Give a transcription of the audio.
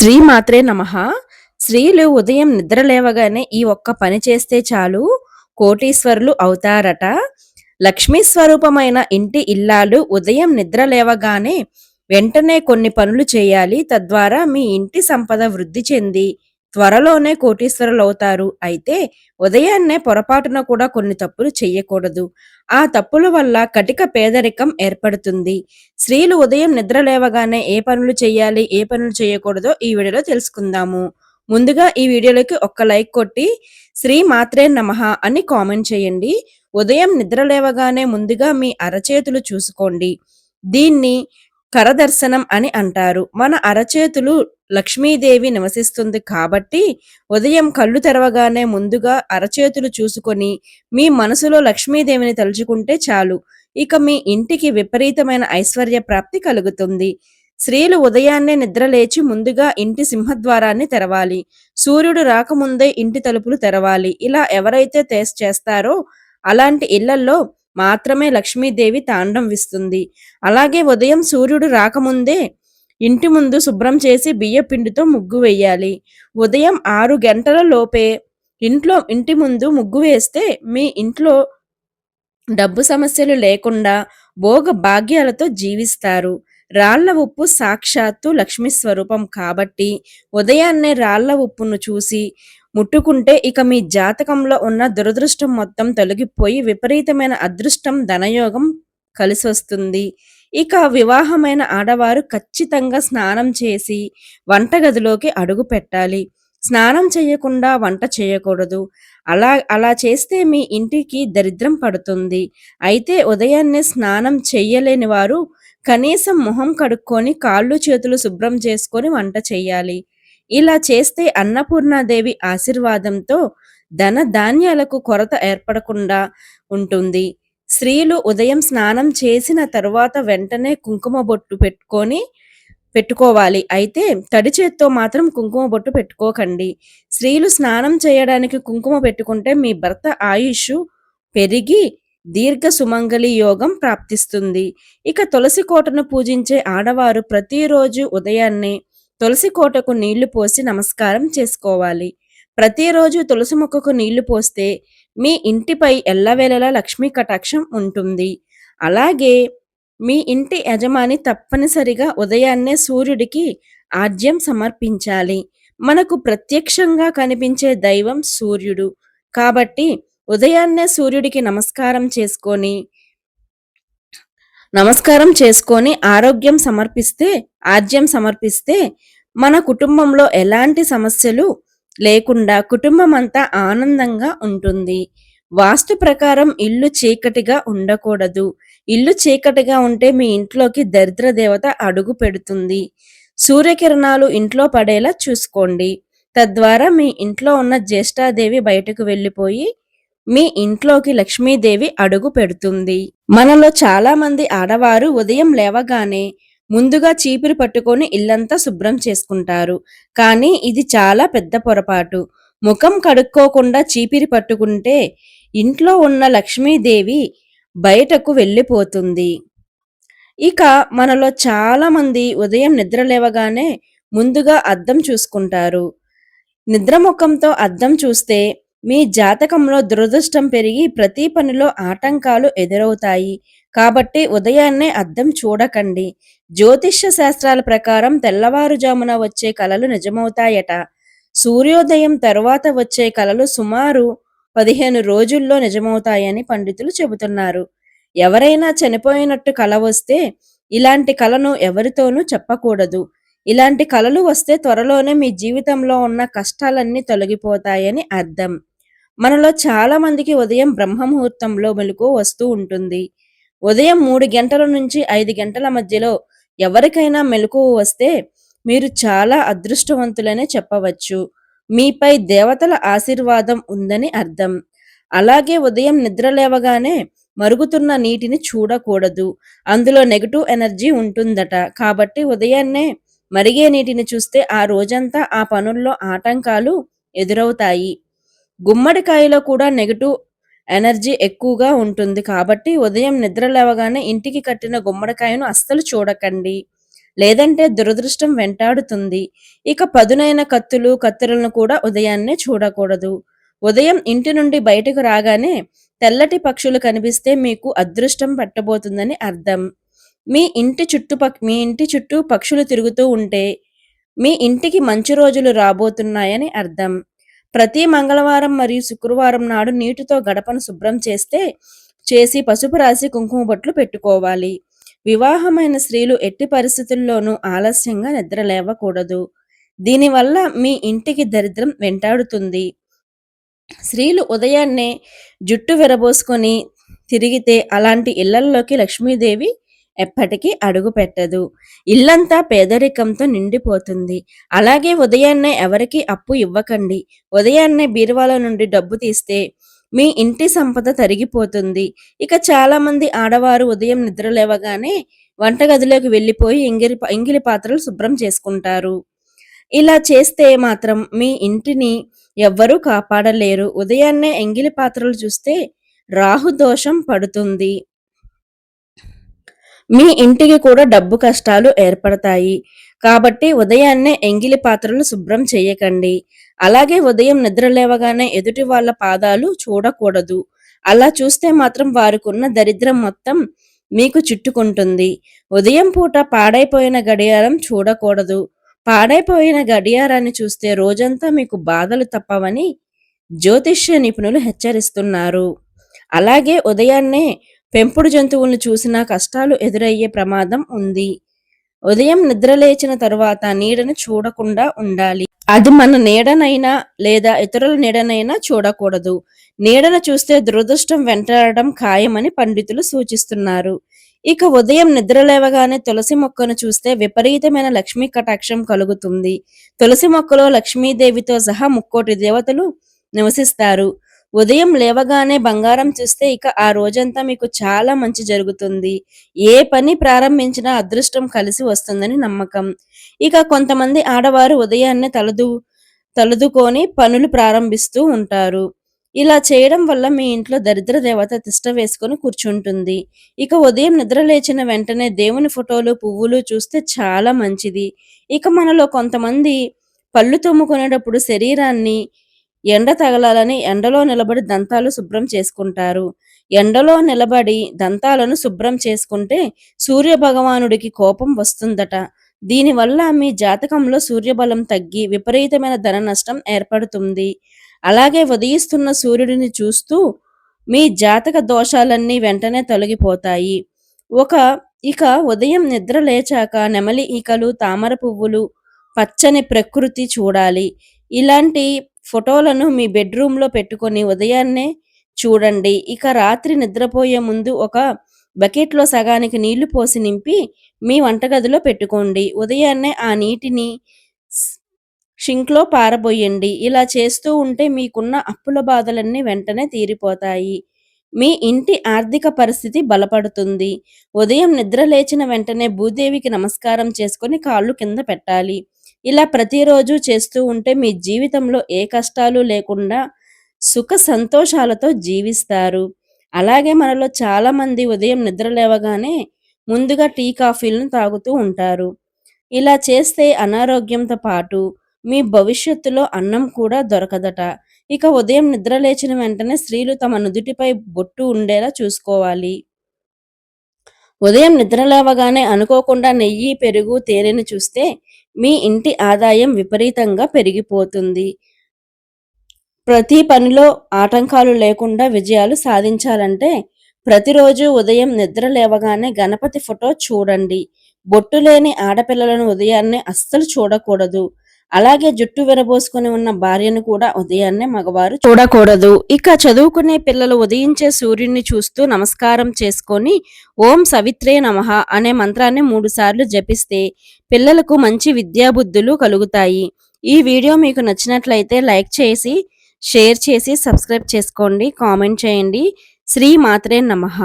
శ్రీ మాత్రే నమః. స్త్రీలు ఉదయం నిద్ర లేవగానే ఈ ఒక్క పని చేస్తే చాలు కోటీశ్వరులు అవుతారట. లక్ష్మీ స్వరూపమైన ఇంటి ఇల్లాలు ఉదయం నిద్ర లేవగానే వెంటనే కొన్ని పనులు చేయాలి. తద్వారా మీ ఇంటి సంపద వృద్ధి చెంది త్వరలోనే కోటీశ్వరులవుతారు. అయితే ఉదయాన్నే పొరపాటున కూడా కొన్ని తప్పులు చెయ్యకూడదు. ఆ తప్పుల వల్ల కటిక పేదరికం ఏర్పడుతుంది. స్త్రీలు ఉదయం నిద్ర లేవగానే ఏ పనులు చేయాలి, ఏ పనులు చేయకూడదో ఈ వీడియోలో తెలుసుకుందాము. ముందుగా ఈ వీడియోలోకి ఒక్క లైక్ కొట్టి శ్రీ మాత్రే నమః అని కామెంట్ చేయండి. ఉదయం నిద్ర లేవగానే ముందుగా మీ అరచేతులు చూసుకోండి. దీన్ని కరదర్శనం అని అంటారు. మన అరచేతులు లక్ష్మీదేవి నివసిస్తుంది కాబట్టి ఉదయం కళ్ళు తెరవగానే ముందుగా అరచేతులు చూసుకొని మీ మనసులో లక్ష్మీదేవిని తలుచుకుంటే చాలు. ఇక మీ ఇంటికి విపరీతమైన ఐశ్వర్య ప్రాప్తి కలుగుతుంది. స్త్రీలు ఉదయాన్నే నిద్రలేచి ముందుగా ఇంటి సింహద్వారాన్ని తెరవాలి. సూర్యుడు రాకముందే ఇంటి తలుపులు తెరవాలి. ఇలా ఎవరైతే చేస్తారో అలాంటి ఇళ్లల్లో మాత్రమే లక్ష్మీదేవి తాండవిస్తుంది. అలాగే ఉదయం సూర్యుడు రాకముందే ఇంటి ముందు శుభ్రం చేసి బియ్య పిండితో ముగ్గు వేయాలి. ఉదయం 6 గంటల లోపే ఇంటి ముందు ముగ్గు వేస్తే మీ ఇంట్లో డబ్బు సమస్యలు లేకుండా భోగ భాగ్యాలతో జీవిస్తారు. రాళ్ల ఉప్పు సాక్షాత్తు లక్ష్మీ స్వరూపం కాబట్టి ఉదయాన్నే రాళ్ల ఉప్పును చూసి ముట్టుకుంటే ఇక మీ జాతకంలో ఉన్న దురదృష్టం మొత్తం తొలగిపోయి విపరీతమైన అదృష్టం, ధనయోగం కలిసొస్తుంది. ఇక వివాహమైన ఆడవారు ఖచ్చితంగా స్నానం చేసి వంటగదిలోకి అడుగు పెట్టాలి. స్నానం చేయకుండా వంట చేయకూడదు. అలా చేస్తే మీ ఇంటికి దరిద్రం పడుతుంది. అయితే ఉదయాన్నే స్నానం చెయ్యలేని వారు కనీసం మొహం కడుక్కొని కాళ్ళు చేతులు శుభ్రం చేసుకొని వంట చెయ్యాలి. ఇలా చేస్తే అన్నపూర్ణాదేవి ఆశీర్వాదంతో ధన ధాన్యాలకు కొరత ఏర్పడకుండా ఉంటుంది. స్త్రీలు ఉదయం స్నానం చేసిన తరువాత వెంటనే కుంకుమ బొట్టు పెట్టుకోవాలి. అయితే తడి చేత్తో మాత్రం కుంకుమ బొట్టు పెట్టుకోకండి. స్త్రీలు స్నానం చేయడానికి కుంకుమ పెట్టుకుంటే మీ భర్త ఆయుష్ పెరిగి దీర్ఘ సుమంగళి యోగం ప్రాప్తిస్తుంది. ఇక తులసి కోటను పూజించే ఆడవారు ప్రతిరోజు ఉదయాన్నే తులసి కోటకు నీళ్లు పోసి నమస్కారం చేసుకోవాలి. ప్రతిరోజు తులసి మొక్కకు నీళ్లు పోస్తే మీ ఇంటిపై ఎల్లవేళలా లక్ష్మీ కటాక్షం ఉంటుంది. అలాగే మీ ఇంటి యజమాని తప్పనిసరిగా ఉదయాన్నే సూర్యుడికి ఆజ్యం సమర్పించాలి. మనకు ప్రత్యక్షంగా కనిపించే దైవం సూర్యుడు. కాబట్టి ఉదయాన్నే సూర్యుడికి నమస్కారం చేసుకొని ఆజ్యం సమర్పిస్తే మన కుటుంబంలో ఎలాంటి సమస్యలు లేకుండా కుటుంబం అంతా ఆనందంగా ఉంటుంది. వాస్తు ప్రకారం ఇల్లు చీకటిగా ఉండకూడదు. ఇల్లు చీకటిగా ఉంటే మీ ఇంట్లోకి దరిద్ర దేవత అడుగు పెడుతుంది. సూర్యకిరణాలు ఇంట్లో పడేలా చూసుకోండి. తద్వారా మీ ఇంట్లో ఉన్న జ్యేష్ఠాదేవి బయటకు వెళ్ళిపోయి మీ ఇంట్లోకి లక్ష్మీదేవి అడుగు పెడుతుంది. మనలో చాలా మంది ఆడవారు ఉదయం లేవగానే ముందుగా చీపిరి పట్టుకొని ఇల్లంతా శుభ్రం చేసుకుంటారు. కానీ ఇది చాలా పెద్ద పొరపాటు. ముఖం కడుక్కోకుండా చీపిరి పట్టుకుంటే ఇంట్లో ఉన్న లక్ష్మీదేవి బయటకు వెళ్ళిపోతుంది. ఇక మనలో చాలా మంది ఉదయం నిద్ర లేవగానే ముందుగా అద్దం చూసుకుంటారు. నిద్రముఖంతో అద్దం చూస్తే మీ జాతకంలో దురదృష్టం పెరిగి ప్రతి పనిలో ఆటంకాలు ఎదురవుతాయి. కాబట్టి ఉదయాన్నే అద్దం చూడకండి. జ్యోతిష్య శాస్త్రాల ప్రకారం తెల్లవారుజామున వచ్చే కలలు నిజమవుతాయట. సూర్యోదయం తరువాత వచ్చే కలలు సుమారు 15 రోజుల్లో నిజమవుతాయని పండితులు చెబుతున్నారు. ఎవరైనా చనిపోయినట్టు కల వస్తే ఇలాంటి కలను ఎవరితోనూ చెప్పకూడదు. ఇలాంటి కలలు వస్తే త్వరలోనే మీ జీవితంలో ఉన్న కష్టాలన్నీ తొలగిపోతాయని అర్థం. మనలో చాలా మందికి ఉదయం బ్రహ్మముహూర్తంలో మెలకువ వస్తూ ఉంటుంది. ఉదయం 3 గంటల నుంచి 5 గంటల మధ్యలో ఎవరికైనా మెలకువ వస్తే మీరు చాలా అదృష్టవంతులనే చెప్పవచ్చు. మీపై దేవతల ఆశీర్వాదం ఉందని అర్థం. అలాగే ఉదయం నిద్ర లేవగానే మరుగుతున్న నీటిని చూడకూడదు. అందులో నెగటివ్ ఎనర్జీ ఉంటుందట. కాబట్టి ఉదయాన్నే మరిగే నీటిని చూస్తే ఆ రోజంతా ఆ పనుల్లో ఆటంకాలు ఎదురవుతాయి. గుమ్మడికాయలో కూడా నెగటివ్ ఎనర్జీ ఎక్కువగా ఉంటుంది. కాబట్టి ఉదయం నిద్ర లేవగానే ఇంటికి కట్టిన గుమ్మడికాయను అస్సలు చూడకండి. లేదంటే దురదృష్టం వెంటాడుతుంది. ఇక పదునైన కత్తులు, కత్తెరలను కూడా ఉదయాన్నే చూడకూడదు. ఉదయం ఇంటి నుండి బయటకు రాగానే తెల్లటి పక్షులు కనిపిస్తే మీకు అదృష్టం పట్టబోతుందని అర్థం. మీ ఇంటి చుట్టూ పక్షులు తిరుగుతూ ఉంటే మీ ఇంటికి మంచి రోజులు రాబోతున్నాయని అర్థం. ప్రతి మంగళవారం మరియు శుక్రవారం నాడు నీటితో గడపను శుభ్రం చేసి పసుపు రాసి కుంకుమ బొట్లు పెట్టుకోవాలి. వివాహమైన స్త్రీలు ఎట్టి పరిస్థితుల్లోనూ ఆలస్యంగా నిద్రలేవకూడదు. దీనివల్ల మీ ఇంటికి దరిద్రం వెంటాడుతుంది. స్త్రీలు ఉదయాన్నే జుట్టు విరబోసుకొని తిరిగితే అలాంటి ఇళ్లల్లోకి లక్ష్మీదేవి ఎప్పటికీ అడుగు పెట్టదు. ఇల్లంతా పేదరికంతో నిండిపోతుంది. అలాగే ఉదయాన్నే ఎవరికీ అప్పు ఇవ్వకండి. ఉదయాన్నే బీరువాల నుండి డబ్బు తీస్తే మీ ఇంటి సంపద తరిగిపోతుంది. ఇక చాలామంది ఆడవారు ఉదయం నిద్ర లేవగానే వంటగదిలోకి వెళ్ళిపోయి ఎంగిలి పాత్రలు శుభ్రం చేసుకుంటారు. ఇలా చేస్తే మాత్రం మీ ఇంటిని ఎవ్వరూ కాపాడలేరు. ఉదయాన్నే ఎంగిలి పాత్రలు చూస్తే రాహుదోషం పడుతుంది. మీ ఇంటికి కూడా డబ్బు కష్టాలు ఏర్పడతాయి. కాబట్టి ఉదయాన్నే ఎంగిలి పాత్రలు శుభ్రం చేయకండి. అలాగే ఉదయం నిద్ర లేవగానే ఎదుటి వాళ్ళ పాదాలు చూడకూడదు. అలా చూస్తే మాత్రం వారికున్న దరిద్రం మొత్తం మీకు చుట్టుకుంటుంది. ఉదయం పూట పాడైపోయిన గడియారం చూడకూడదు. పాడైపోయిన గడియారాన్ని చూస్తే రోజంతా మీకు బాధలు తప్పవని జ్యోతిష్య నిపుణులు హెచ్చరిస్తున్నారు. అలాగే ఉదయాన్నే పెంపుడు జంతువులను చూసినా కష్టాలు ఎదురయ్యే ప్రమాదం ఉంది. ఉదయం నిద్రలేచిన తరువాత నీడను చూడకుండా ఉండాలి. అది మన నీడనైనా లేదా ఇతరుల నీడనైనా చూడకూడదు. నీడను చూస్తే దురదృష్టం వెంటాడడం ఖాయమని పండితులు సూచిస్తున్నారు. ఇక ఉదయం నిద్రలేవగానే తులసి మొక్కను చూస్తే విపరీతమైన లక్ష్మీ కటాక్షం కలుగుతుంది. తులసి మొక్కలో లక్ష్మీదేవితో సహా 3,000,000 దేవతలు నివసిస్తారు. ఉదయం లేవగానే బంగారం చూస్తే ఇక ఆ రోజంతా మీకు చాలా మంచి జరుగుతుంది. ఏ పని ప్రారంభించినా అదృష్టం కలిసి వస్తుందని నమ్మకం. ఇక కొంతమంది ఆడవారు ఉదయాన్నే తలదుకొని పనులు ప్రారంభిస్తూ ఉంటారు. ఇలా చేయడం వల్ల మీ ఇంట్లో దరిద్ర దేవత తిష్ట వేసుకొని కూర్చుంటుంది. ఇక ఉదయం నిద్ర లేచిన వెంటనే దేవుని ఫోటోలు, పువ్వులు చూస్తే చాలా మంచిది. ఇక మనలో కొంతమంది పళ్ళు తోముకునేటప్పుడు శరీరాన్ని ఎండ తగలాలని ఎండలో నిలబడి దంతాలు శుభ్రం చేసుకుంటారు. ఎండలో నిలబడి దంతాలను శుభ్రం చేసుకుంటే సూర్య భగవానుడికి కోపం వస్తుందట. దీనివల్ల మీ జాతకంలో సూర్యబలం తగ్గి విపరీతమైన ధన నష్టం ఏర్పడుతుంది. అలాగే ఉదయిస్తున్న సూర్యుడిని చూస్తూ మీ జాతక దోషాలన్నీ వెంటనే తొలగిపోతాయి. ఇక ఉదయం నిద్ర లేచాక నెమలి ఈకలు, తామర పువ్వులు, పచ్చని ప్రకృతి చూడాలి. ఇలాంటి ఫోటోలను మీ బెడ్రూమ్లో పెట్టుకొని ఉదయాన్నే చూడండి. ఇక రాత్రి నిద్రపోయే ముందు ఒక బకెట్లో సగానికి నీళ్లు పోసి నింపి మీ వంటగదిలో పెట్టుకోండి. ఉదయాన్నే ఆ నీటిని షింక్లో పారబోయండి. ఇలా చేస్తూ ఉంటే మీకున్న అప్పుల బాధలన్నీ వెంటనే తీరిపోతాయి. మీ ఇంటి ఆర్థిక పరిస్థితి బలపడుతుంది. ఉదయం నిద్ర లేచిన వెంటనే భూదేవికి నమస్కారం చేసుకొని కాళ్ళు కింద పెట్టాలి. ఇలా ప్రతిరోజు చేస్తూ ఉంటే మీ జీవితంలో ఏ కష్టాలు లేకుండా సుఖ సంతోషాలతో జీవిస్తారు. అలాగే మనలో చాలామంది ఉదయం నిద్ర లేవగానే ముందుగా టీ, కాఫీలను తాగుతూ ఉంటారు. ఇలా చేస్తే అనారోగ్యంతో పాటు మీ భవిష్యత్తులో అన్నం కూడా దొరకదట. ఇక ఉదయం నిద్ర లేచిన వెంటనే స్త్రీలు తమ నుదుటిపై బొట్టు ఉండేలా చూసుకోవాలి. ఉదయం నిద్ర లేవగానే అనుకోకుండా నెయ్యి, పెరుగు, తేనెను చూస్తే మీ ఇంటి ఆదాయం విపరీతంగా పెరిగిపోతుంది. ప్రతి పనిలో ఆటంకాలు లేకుండా విజయాలు సాధించాలంటే ప్రతిరోజు ఉదయం నిద్ర లేవగానే గణపతి ఫోటో చూడండి. బొట్టు లేని ఆడపిల్లలను ఉదయాన్నే అస్సలు చూడకూడదు. అలాగే జుట్టు విరబోసుకొని ఉన్న భార్యను కూడా ఉదయాన్నే మగవారు చూడకూడదు. ఇక చదువుకునే పిల్లలు ఉదయించే సూర్యుడిని చూస్తూ నమస్కారం చేసుకొని ఓం సవిత్రే నమః అనే మంత్రాన్ని 3 సార్లు జపిస్తే పిల్లలకు మంచి విద్యాబుద్ధులు కలుగుతాయి. ఈ వీడియో మీకు నచ్చినట్లయితే లైక్ చేసి, షేర్ చేసి, సబ్స్క్రైబ్ చేసుకోండి, కామెంట్ చేయండి. శ్రీ మాత్రే నమః.